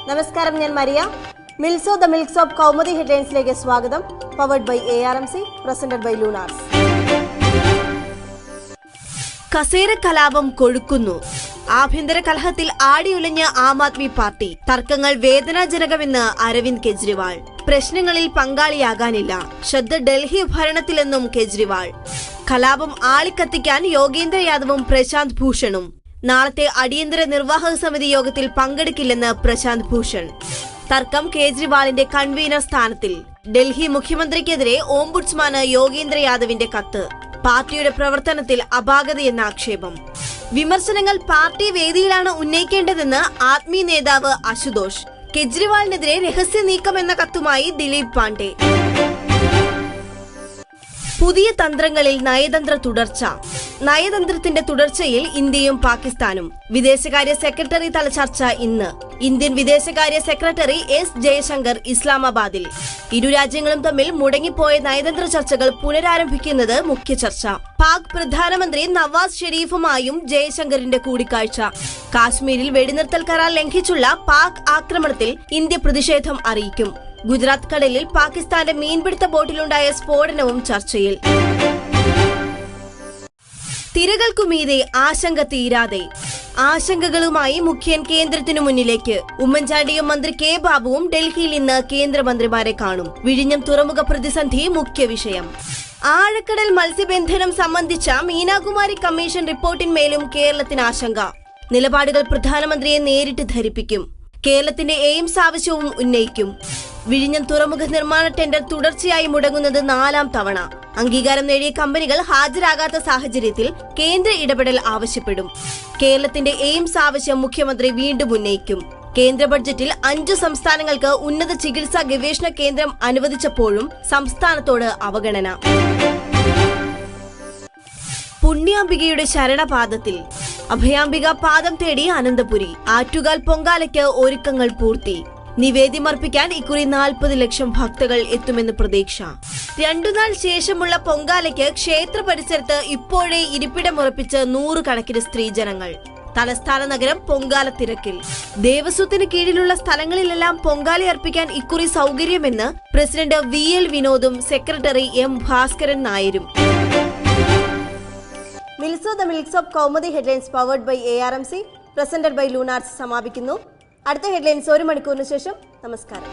നമസ്കാരം, ഞാൻ Maria. Mills the milks of Kaumudi ഹെഡ്ലൈൻസിലേക്ക് സ്വാഗതം. Powered by ARMC, presented by Lunars. കസേര കലാപം കൊഴുക്കുന്നു. ആഭ്യന്തര കലഹത്തിൽ ആടിയുലഞ്ഞ ആം ആദ്മി പാർട്ടി. തർക്കങ്ങൾ വേദനാജനകമെന്ന് അരവിന്ദ് കെജ്രിവാൾ. പ്രശ്നങ്ങളിൽ പങ്കാളിയാകാനില്ല, ശ്രദ്ധ ഡൽഹി ഭരണത്തിലെന്നും കെജ്രിവാൾ. കലാപം ആളിക്കത്തിക്കാൻ യോഗേന്ദ്ര യാദവും പ്രശാന്ത് ഭൂഷണും. നാളത്തെ അടിയന്തര നിർവാഹക സമിതി യോഗത്തിൽ പങ്കെടുക്കില്ലെന്ന് പ്രശാന്ത് ഭൂഷൺ. തർക്കം കേജ്രിവാളിന്റെ കൺവീനർ സ്ഥാനത്തിൽ. ഡൽഹി മുഖ്യമന്ത്രിക്കെതിരെ ഓംബുഡ്സ്മാന് യോഗേന്ദ്ര യാദവിന്റെ കത്ത്. പാർട്ടിയുടെ പ്രവർത്തനത്തിൽ അപാകതയെന്ന ആക്ഷേപം. വിമർശനങ്ങൾ പാർട്ടി വേദിയിലാണ് ഉന്നയിക്കേണ്ടതെന്ന് ആദ്മി നേതാവ് അശുതോഷ്. കെജ്രിവാളിനെതിരെ രഹസ്യ നീക്കമെന്ന കത്തുമായി ദിലീപ് പാണ്ഡെ. പുതിയ തന്ത്രങ്ങളിൽ നയതന്ത്ര തുടർച്ച. നയതന്ത്രത്തിന്റെ തുടർച്ചയിൽ ഇന്ത്യയും പാകിസ്ഥാനും. വിദേശകാര്യ സെക്രട്ടറി തല ചർച്ച ഇന്ന്. ഇന്ത്യൻ വിദേശകാര്യ സെക്രട്ടറി S. ജയശങ്കർ ഇസ്ലാമാബാദിൽ. ഇരു രാജ്യങ്ങളും തമ്മിൽ മുടങ്ങിപ്പോയ നയതന്ത്ര ചർച്ചകൾ പുനരാരംഭിക്കുന്നത് മുഖ്യ ചർച്ച. പാക് പ്രധാനമന്ത്രി നവാസ് ഷെരീഫുമായും ജയശങ്കറിന്റെ കൂടിക്കാഴ്ച. കാശ്മീരിൽ വെടിനിർത്തൽ കരാർ ലംഘിച്ചുള്ള പാക് ആക്രമണത്തിൽ ഇന്ത്യ പ്രതിഷേധം അറിയിക്കും. ഗുജറാത്ത് കടലിൽ പാകിസ്ഥാന്റെ മീൻപിടുത്ത ബോട്ടിലുണ്ടായ സ്ഫോടനവും ചർച്ചയിൽ. തിരകൾക്കുമീതെ ആശങ്ക തീരാതെ. ആശങ്കകളുമായി മുഖ്യൻ കേന്ദ്രത്തിനു മുന്നിലേക്ക്. ഉമ്മൻചാണ്ടിയും മന്ത്രി K. ബാബുവും ഡൽഹിയിൽ ഇന്ന് കേന്ദ്രമന്ത്രിമാരെ കാണും. വിഴിഞ്ഞം തുറമുഖ പ്രതിസന്ധി മുഖ്യ വിഷയം. ആഴക്കടൽ മത്സ്യബന്ധനം സംബന്ധിച്ച മീനാകുമാരി കമ്മീഷൻ റിപ്പോർട്ടിന്മേലും കേരളത്തിന് ആശങ്ക. നിലപാടുകൾ പ്രധാനമന്ത്രിയെ നേരിട്ട് ധരിപ്പിക്കും. കേരളത്തിന്റെ എയിംസ് ആവശ്യവും ഉന്നയിക്കും. വിഴിഞ്ഞം തുറമുഖ നിർമ്മാണ ടെൻഡർ തുടർച്ചയായി മുടങ്ങുന്നത് 4ാം തവണ. അംഗീകാരം നേടിയ കമ്പനികൾ ഹാജരാകാത്ത സാഹചര്യത്തിൽ കേന്ദ്ര ഇടപെടൽ ആവശ്യപ്പെടും. കേരളത്തിന്റെ എയിംസ് ആവശ്യം മുഖ്യമന്ത്രി വീണ്ടും ഉന്നയിക്കും. കേന്ദ്ര ബഡ്ജറ്റിൽ 5 സംസ്ഥാനങ്ങൾക്ക് ഉന്നത ചികിത്സാ ഗവേഷണ കേന്ദ്രം അനുവദിച്ചപ്പോഴും സംസ്ഥാനത്തോട് അവഗണന. പുണ്യാംബികയുടെ ശരണപാദത്തിൽ. അഭയാംബിക പാദം തേടി അനന്തപുരി. ആറ്റുകാൽ പൊങ്കാലയ്ക്ക് ഒരുക്കങ്ങൾ പൂർത്തി. നിവേദ്യമർപ്പിക്കാൻ ഇക്കുറി 40 ലക്ഷം ഭക്തകൾ എത്തുമെന്ന് പ്രതീക്ഷ. 2 നാൾ ശേഷമുള്ള പൊങ്കാലയ്ക്ക് ക്ഷേത്ര പരിസരത്ത് ഇപ്പോഴേ ഇരിപ്പിടമുറപ്പിച്ച് 100 കണക്കിന് സ്ത്രീജനങ്ങൾ. തലസ്ഥാന നഗരം പൊങ്കാല തിരക്കിൽ. ദേവസ്വത്തിന് കീഴിലുള്ള സ്ഥലങ്ങളിലെല്ലാം പൊങ്കാല അർപ്പിക്കാൻ ഇക്കുറി സൗകര്യമെന്ന് പ്രസിഡന്റ് VL വിനോദും സെക്രട്ടറി M. ഭാസ്കരൻ നായരും. Mills the milks of Kaumudi headlines powered by ARMC, presented by Lunars സമാപിക്കുന്നു. അടുത്ത ഹെഡ്ലൈൻസ് 1 മണിക്കൂറിന് ശേഷം. നമസ്കാരം.